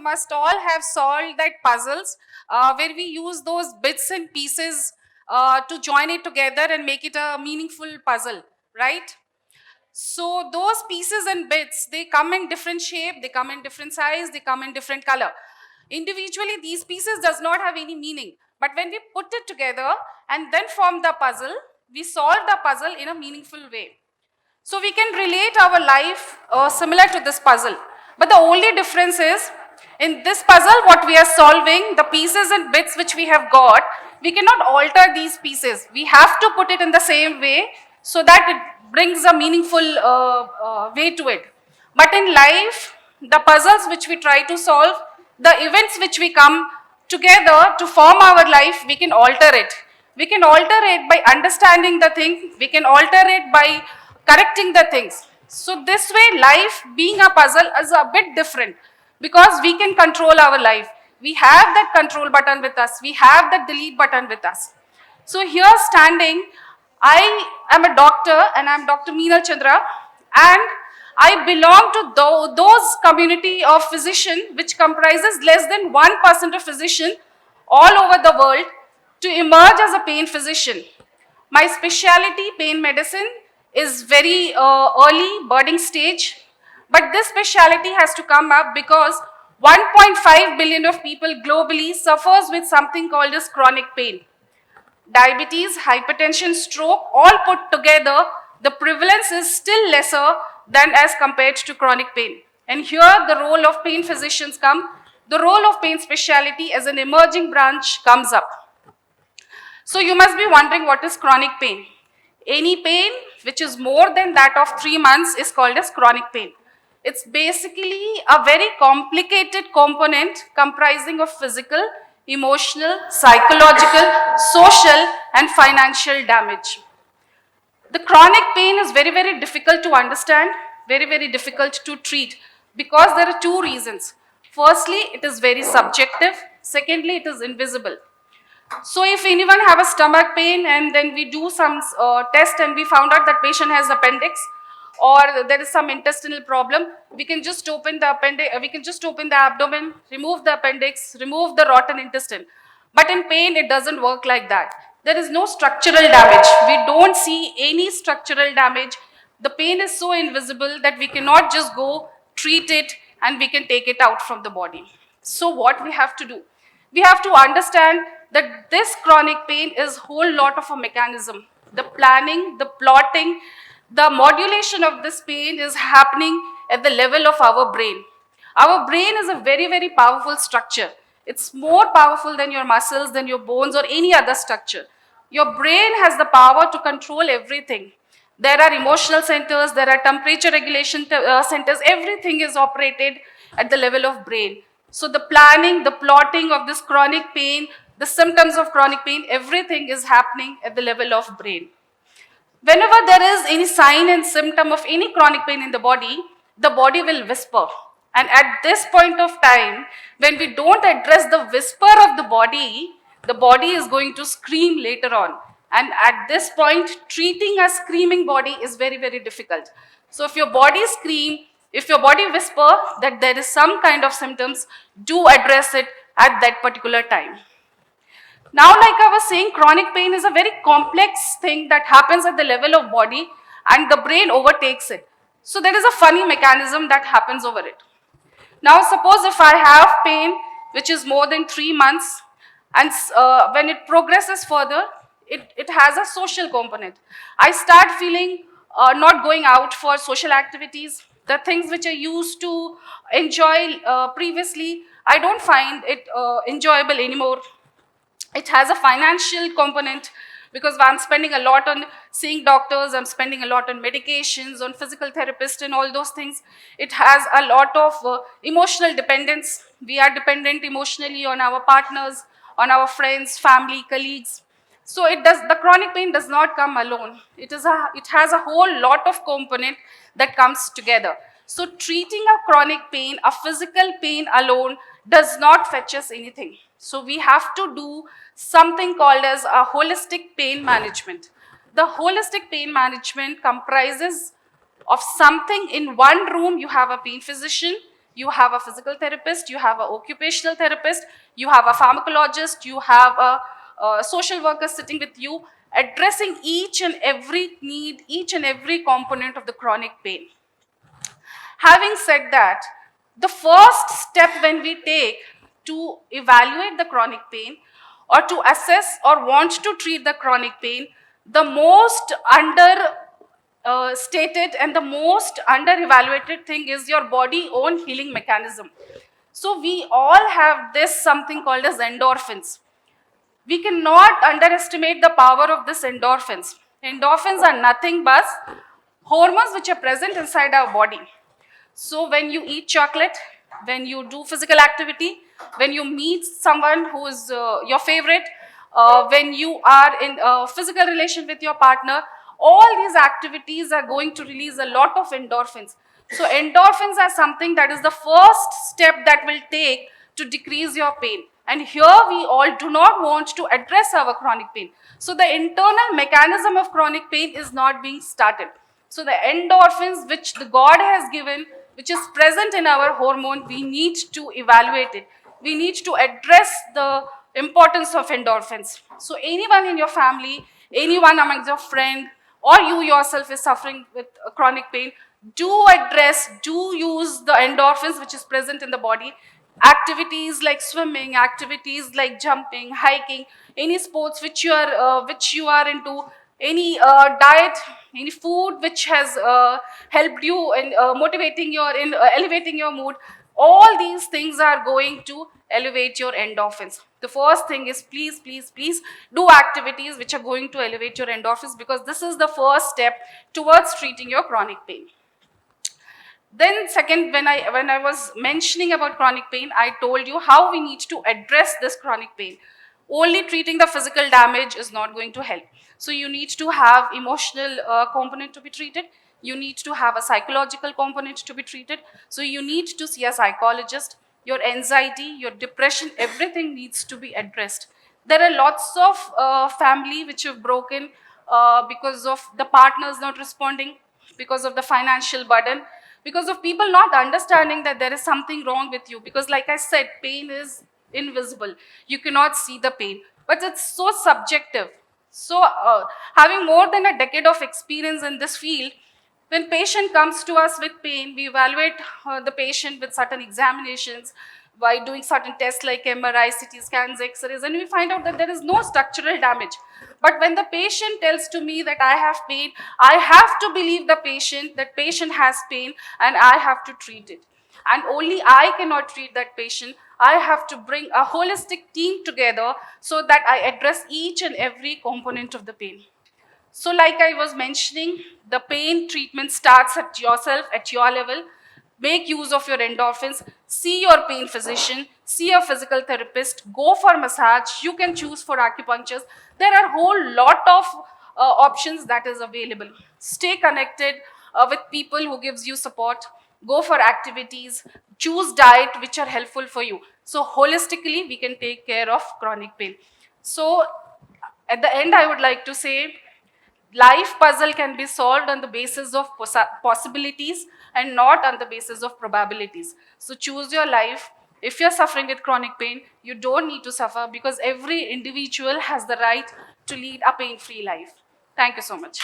must all have solved that puzzles where we use those bits and pieces to join it together and make it a meaningful puzzle, right? So those pieces and bits, they come in different shape, they come in different size, they come in different color. Individually, these pieces does not have any meaning. But when we put it together and then form the puzzle, we solve the puzzle in a meaningful way. So we can relate our life similar to this puzzle. But the only difference is, in this puzzle, what we are solving, the pieces and bits which we have got, we cannot alter these pieces. We have to put it in the same way so that it brings a meaningful way to it. But in life, the puzzles which we try to solve, the events which we come together to form our life, we can alter it. We can alter it by understanding the thing, we can alter it by correcting the things. So this way, life being a puzzle is a bit different because we can control our life. We have that control button with us. We have that delete button with us. So here standing, I am a doctor and I am Dr. Minal Chandra, and I belong to those community of physicians which comprises less than 1% of physicians all over the world to emerge as a pain physician. My specialty, pain medicine, is very early, budding stage. But this specialty has to come up because 1.5 billion of people globally suffers with something called as chronic pain. Diabetes, hypertension, stroke, all put together, the prevalence is still lesser than as compared to chronic pain. And here the role of pain physicians come, the role of pain specialty as an emerging branch comes up. So you must be wondering, what is chronic pain? Any pain which is more than that of 3 months is called as chronic pain. It's basically a very complicated component comprising of physical, emotional, psychological, social, and financial damage. The chronic pain is very, very difficult to understand, very, very difficult to treat because there are two reasons. Firstly, it is very subjective. Secondly, it is invisible. So if anyone have a stomach pain and then we do some test and we found out that patient has appendix or there is some intestinal problem, we can just open the appendix, we can just open the abdomen, remove the appendix, remove the rotten intestine. But in pain, it doesn't work like that. There is no structural damage. We don't see any structural damage. The pain is so invisible that we cannot just go treat it and we can take it out from the body. So what we have to do? We have to understand that this chronic pain is a whole lot of a mechanism. The planning, the plotting, the modulation of this pain is happening at the level of our brain. Our brain is a very, very powerful structure. It's more powerful than your muscles, than your bones or any other structure. Your brain has the power to control everything. There are emotional centers, there are temperature regulation centers, everything is operated at the level of brain. So the planning, the plotting of this chronic pain, the symptoms of chronic pain, everything is happening at the level of brain. Whenever there is any sign and symptom of any chronic pain in the body will whisper. And at this point of time, when we don't address the whisper of the body is going to scream later on. And at this point, treating a screaming body is very, very difficult. So if your body scream, if your body whisper that there is some kind of symptoms, do address it at that particular time. Now, like I was saying, chronic pain is a very complex thing that happens at the level of body and the brain overtakes it. So there is a funny mechanism that happens over it. Now, suppose if I have pain which is more than 3 months and when it progresses further, it has a social component. I start feeling not going out for social activities. The things which I used to enjoy previously, I don't find it enjoyable anymore. It has a financial component because I'm spending a lot on seeing doctors, I'm spending a lot on medications, on physical therapists and all those things. It has a lot of emotional dependence. We are dependent emotionally on our partners, on our friends, family, colleagues. So the chronic pain does not come alone. It has a whole lot of component that comes together. So treating a chronic pain, a physical pain alone does not fetch us anything. So we have to do something called as a holistic pain management. The holistic pain management comprises of something in one room. You have a pain physician, You have a physical therapist, you have an occupational therapist, you have a pharmacologist, you have a social worker sitting with you, addressing each and every need, each and every component of the chronic pain. Having said that, the first step when we take to evaluate the chronic pain or to assess or want to treat the chronic pain, the most stated and the most under evaluated thing is your body own healing mechanism. So we all have this something called as endorphins. We cannot underestimate the power of this endorphins. Endorphins are nothing but hormones which are present inside our body. So when you eat chocolate, when you do physical activity, when you meet someone who is your favorite, when you are in a physical relation with your partner, all these activities are going to release a lot of endorphins. So endorphins are something that is the first step that will take to decrease your pain. And here we all do not want to address our chronic pain. So the internal mechanism of chronic pain is not being started. So the endorphins which the God has given, which is present in our hormone, we need to evaluate it. We need to address the importance of endorphins. So anyone in your family, anyone amongst your friend, or you yourself is suffering with chronic pain, do address, do use the endorphins which is present in the body. Activities like swimming, activities like jumping, hiking, any sports which you are into, any diet, any food which has helped you in motivating your, in elevating your mood, all these things are going to elevate your endorphins. The first thing is please, please, please do activities which are going to elevate your endorphins, because this is the first step towards treating your chronic pain. Then second, when I was mentioning about chronic pain, I told you how we need to address this chronic pain. Only treating the physical damage is not going to help. So you need to have emotional component to be treated. You need to have a psychological component to be treated. So you need to see a psychologist. Your anxiety, your depression, everything needs to be addressed. There are lots of family which have broken because of the partners not responding, because of the financial burden, because of people not understanding that there is something wrong with you. Because like I said, pain is invisible. You cannot see the pain, but it's so subjective. So having more than a decade of experience in this field, when patient comes to us with pain, we evaluate the patient with certain examinations by doing certain tests like MRI, CT scans, X-rays, and we find out that there is no structural damage. But when the patient tells to me that I have pain, I have to believe the patient, that patient has pain, and I have to treat it. And only I cannot treat that patient. I have to bring a holistic team together so that I address each and every component of the pain. So like I was mentioning, the pain treatment starts at yourself, at your level. Make use of your endorphins, see your pain physician, see a physical therapist, go for massage, you can choose for acupunctures. There are a whole lot of options that is available. Stay connected with people who gives you support, go for activities, choose diet which are helpful for you. So holistically, we can take care of chronic pain. So at the end, I would like to say, life puzzle can be solved on the basis of possibilities and not on the basis of probabilities. So choose your life. If you're suffering with chronic pain, you don't need to suffer, because every individual has the right to lead a pain-free life. Thank you so much.